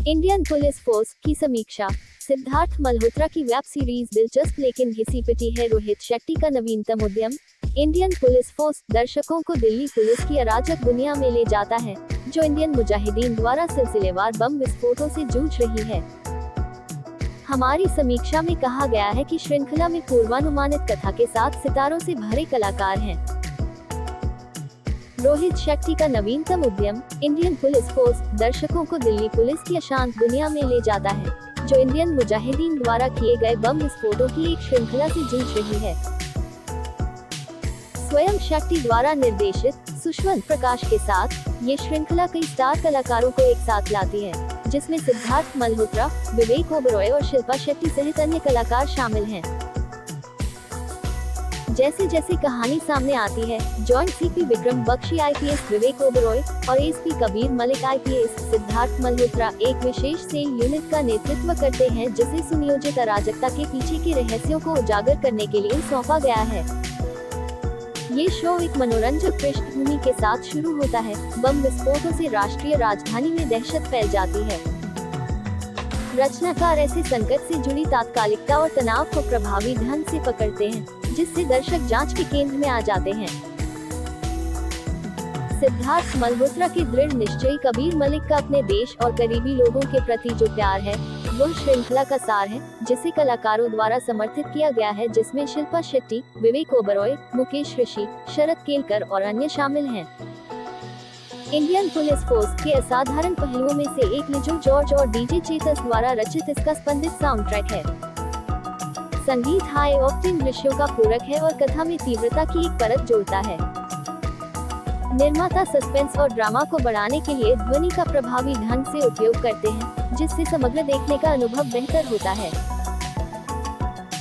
Indian police force की समीक्षा। सिद्धार्थ मल्होत्रा की वेब सीरीज दिलचस्प लेकिन घिसी-पिटी है। रोहित शेट्टी का नवीनतम उद्यम। इंडियन पुलिस फोर्स दर्शकों को दिल्ली पुलिस की अराजक दुनिया में ले जाता है, जो इंडियन मुजाहिदीन द्वारा सिलसिलेवार बम विस्फोटों से जूझ रही है। हमारी समीक्षा में कहा गया है कि श्रृंखला में पूर्वानुमानित कथा के साथ सितारों से भरे कलाकार हैं। रोहित शेट्टी का नवीनतम उद्यम। इंडियन पुलिस फोर्स दर्शकों को दिल्ली पुलिस की अशांत दुनिया में ले जाता है, जो इंडियन मुजाहिदीन द्वारा किए गए बम विस्फोटों की एक श्रृंखला से जूझ रही है। स्वयं शेट्टी द्वारा निर्देशित सुष्वंत प्रकाश के साथ ये श्रृंखला कई स्टार कलाकारों को एक साथ लाती है, जिसमें सिद्धार्थ मल्होत्रा, विवेक ओबरॉय और शिल्पा शेट्टी सहित अन्य कलाकार शामिल हैं। जैसे जैसे कहानी सामने आती है, joint CP Vikram Bakshi IPS Vivek Oberoi और एसपी कबीर मलिक आईपीएस सिद्धार्थ मल्होत्रा एक विशेष सेल यूनिट का नेतृत्व करते हैं, जिसे सुनियोजित अराजकता के पीछे के रहस्यों को उजागर करने के लिए सौंपा गया है। ये शो एक मनोरंजक पृष्ठभूमि के साथ शुरू होता है। बम विस्फोटों से राष्ट्रीय राजधानी में दहशत फैल जाती है। रचनाकार ऐसे संकट से जुड़ी तात्कालिकता और तनाव को प्रभावी ढंग से पकड़ते हैं, जिससे दर्शक जांच के केंद्र में आ जाते हैं। सिद्धार्थ मल्होत्रा के दृढ़ निश्चयी कबीर मलिक का अपने देश और करीबी लोगों के प्रति जो प्यार है, वह श्रृंखला का सार है, जिसे कलाकारों द्वारा समर्थित किया गया है, जिसमें शिल्पा शेट्टी, विवेक ओबरॉय, मुकेश ऋषि, शरद केलकर और अन्य शामिल हैं। इंडियन पुलिस फोर्स के असाधारण पहलुओं में से एक लिजो जॉर्ज और डीजे चेतस द्वारा रचित इसका स्पंदित साउंड ट्रैक है। संगीत हाई ऑक्टेन दृश्यों का पूरक है और कथा में तीव्रता की एक परत जोड़ता है। निर्माता सस्पेंस और ड्रामा को बढ़ाने के लिए ध्वनि का प्रभावी ढंग से उपयोग करते हैं, जिससे समग्र देखने का अनुभव बेहतर होता है।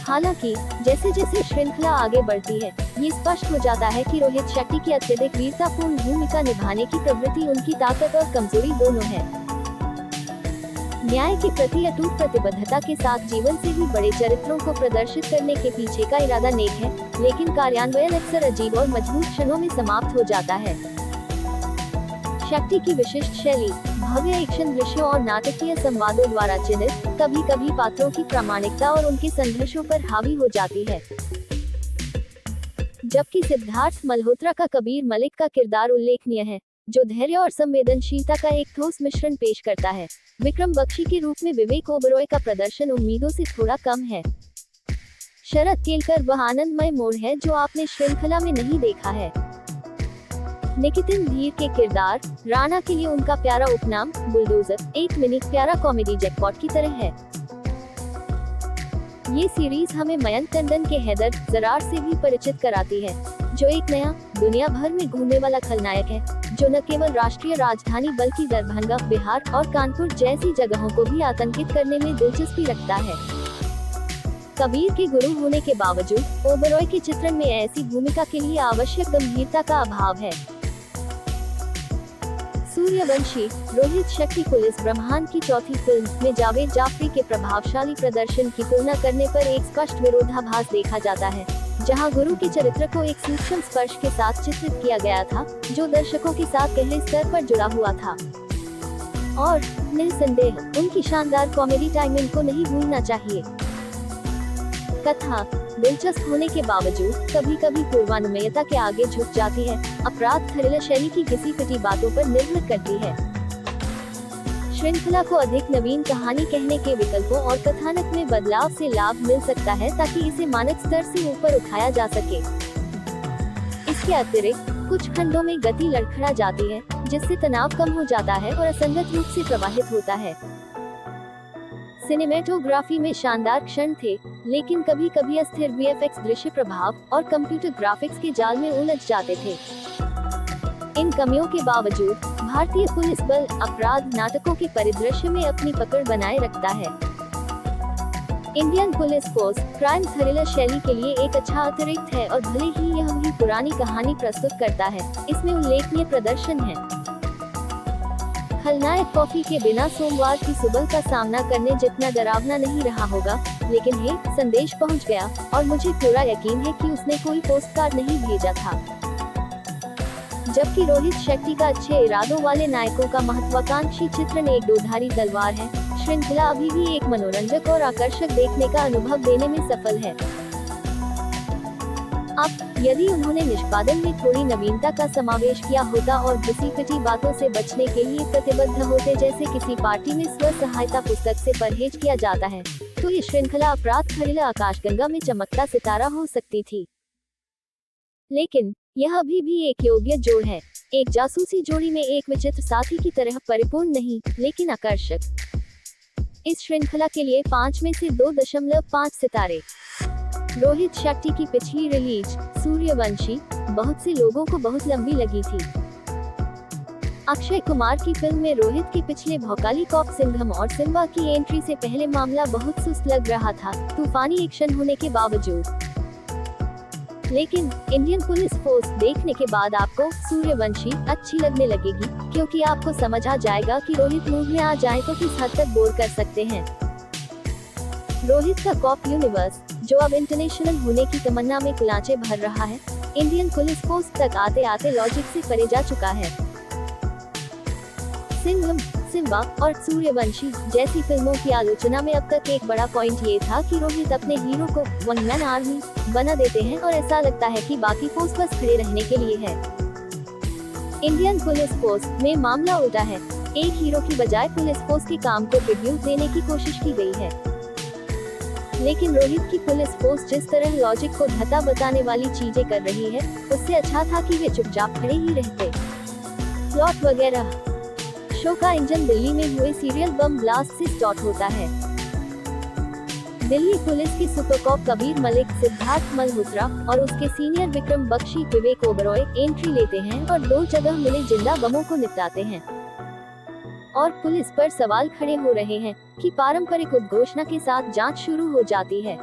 हालांकि जैसे जैसे श्रृंखला आगे बढ़ती है, ये स्पष्ट हो जाता है कि रोहित शेट्टी की अत्यधिक वीरतापूर्ण भूमिका निभाने की प्रवृत्ति उनकी ताकत और कमजोरी दोनों है। न्याय के प्रति अटूट प्रतिबद्धता के साथ जीवन से भी बड़े चरित्रों को प्रदर्शित करने के पीछे का इरादा नेक है, लेकिन कार्यान्वयन अक्सर अजीब और मजबूत क्षणों में समाप्त हो जाता है। शेट्टी की विशिष्ट शैली, भव्य एक्शन दृश्यों और नाटकीय संवादों द्वारा चिन्हित, कभी-कभी पात्रों की प्रामाणिकता और उनके संघर्षों पर हावी हो जाती है। जबकि सिद्धार्थ मल्होत्रा का कबीर मलिक का किरदार उल्लेखनीय है, जो धैर्य और संवेदनशीलता का एक ठोस मिश्रण पेश करता है। विक्रम बख्शी के रूप में विवेक ओबरॉय का प्रदर्शन उम्मीदों से थोड़ा कम है। शरद केलकर वह आनंदमय मोड़ है जो आपने श्रृंखला में नहीं देखा है। निकितिन धीर के किरदार राणा के लिए उनका प्यारा उपनाम बुलडोजर एक मिनी प्यारा कॉमेडी जैकपॉट की तरह है। ये सीरीज हमें मयंक टंडन के हैदर जरार से भी परिचित कराती है, जो एक नया दुनिया भर में घूमने वाला खलनायक है, जो न केवल राष्ट्रीय राजधानी बल्कि दरभंगा, बिहार और कानपुर जैसी जगहों को भी आतंकित करने में दिलचस्पी रखता है। कबीर के गुरु होने के बावजूद ओबरॉय के चित्रण में ऐसी भूमिका के लिए आवश्यक गंभीरता का अभाव है। सूर्यवंशी रोहित शेट्टी पुलिस ब्रह्मांड की चौथी फिल्म में जावेद जाफरी के प्रभावशाली प्रदर्शन की तुलना करने पर एक स्पष्ट विरोधाभास देखा जाता है, जहां गुरु के चरित्र को एक सूक्ष्म स्पर्श के साथ चित्रित किया गया था, जो दर्शकों के साथ गहरे स्तर पर जुड़ा हुआ था। और निस्संदेह उनकी शानदार कॉमेडी टाइमिंग को नहीं भूलना चाहिए। कथा दिलचस्प होने के बावजूद कभी-कभी पूर्वानुमेयता के आगे झुक जाती है। अपराध थ्रिलर शैली की घिसी-पिटी बातों पर निर्भर करती है। श्रृंखला को अधिक नवीन कहानी कहने के विकल्पों और कथानक में बदलाव से लाभ मिल सकता है, ताकि इसे मानक स्तर से ऊपर उठाया जा सके। इसके अतिरिक्त कुछ खंडों में गति लड़खड़ा जाती है, जिससे तनाव कम हो जाता है और असंगत रूप से प्रवाहित होता है। सिनेमेटोग्राफी में शानदार क्षण थे, लेकिन कभी-कभी अस्थिर वीएफएक्स दृश्य प्रभाव और कंप्यूटर ग्राफिक्स के जाल में उलझ जाते थे। इन कमियों के बावजूद भारतीय पुलिस बल अपराध नाटकों के परिदृश्य में अपनी पकड़ बनाए रखता है। Indian police force crime thriller शैली के लिए एक अच्छा अतिरिक्त है, और भले ही यह भी पुरानी कहानी प्रस्तुत करता है, इसमें उल्लेखनीय प्रदर्शन है। खलनायक कॉफी के बिना सोमवार की सुबह का सामना करने जितना डरावना नहीं रहा होगा, लेकिन हे संदेश पहुंच गया और मुझे पूरा यकीन है कि उसने कोई पोस्टकार्ड नहीं भेजा था। जबकि रोहित शेट्टी का अच्छे इरादों वाले नायकों का महत्वाकांक्षी चित्रण एक दोधारी तलवार है। श्रृंखला अभी भी एक मनोरंजक और आकर्षक देखने का अनुभव देने में सफल है। अब यदि उन्होंने निष्पादन में थोड़ी नवीनता का समावेश किया होता और घिसी-पिटी बातों से बचने के लिए प्रतिबद्ध होते, जैसे किसी पार्टी में स्व सहायता पुस्तक से परहेज किया जाता है, तो ये श्रृंखला अपराध थ्रिलर आकाशगंगा में चमकता सितारा हो सकती थी। लेकिन यह अभी भी एक योग्य जोड़ है, एक जासूसी जोड़ी में एक विचित्र साथी की तरह परिपूर्ण नहीं, लेकिन आकर्षक। इस श्रृंखला के लिए 5 में से 2.5 सितारे। रोहित शेट्टी की पिछली रिलीज सूर्यवंशी बहुत से लोगों को बहुत लंबी लगी थी। अक्षय कुमार की फिल्म में रोहित के पिछले भौकाली कॉप सिंघम और सिम्बा की एंट्री से पहले मामला बहुत सुस्त लग रहा था, तूफानी एक्शन होने के बावजूद। लेकिन इंडियन पुलिस फोर्स देखने के बाद आपको सूर्यवंशी अच्छी लगने लगेगी, क्योंकि आपको समझ आ जाएगा कि रोहित मूड में आ जाए तो किस हद तक बोर कर सकते हैं। रोहित का कॉप यूनिवर्स, जो अब इंटरनेशनल होने की तमन्ना में कुलांचे भर रहा है, इंडियन पुलिस फोर्स तक आते आते लॉजिक से परे जा चुका है। सिंघम, सिम्बा और सूर्यवंशी जैसी फिल्मों की आलोचना में अब तक एक बड़ा पॉइंट ये था कि रोहित अपने हीरो को वन मैन आर्मी बना देते हैं और ऐसा लगता है कि बाकी फोर्स बस खड़े रहने के लिए है। इंडियन पुलिस फोर्स में मामला उल्टा है, एक हीरो की बजाय पुलिस फोर्स के काम को ट्रिब्यूट देने की कोशिश की गई है। लेकिन रोहित की पुलिस फोर्स जिस तरह लॉजिक को धता बताने वाली चीजें कर रही है, उससे अच्छा था कि वे चुपचाप खड़े ही रहते। प्लॉट वगैरह। शो का इंजन दिल्ली में हुए सीरियल बम ब्लास्ट से स्टार्ट होता है। दिल्ली पुलिस की सुपर कॉप कबीर मलिक, सिद्धार्थ मल्होत्रा और उसके सीनियर विक्रम बख्शी, विवेक ओबरॉय एंट्री लेते हैं और 2 जगह मिले जिंदा बमों को निपटाते हैं। और पुलिस पर सवाल खड़े हो रहे हैं कि पारंपरिक उद्घोषणा के साथ जांच शुरू हो जाती है।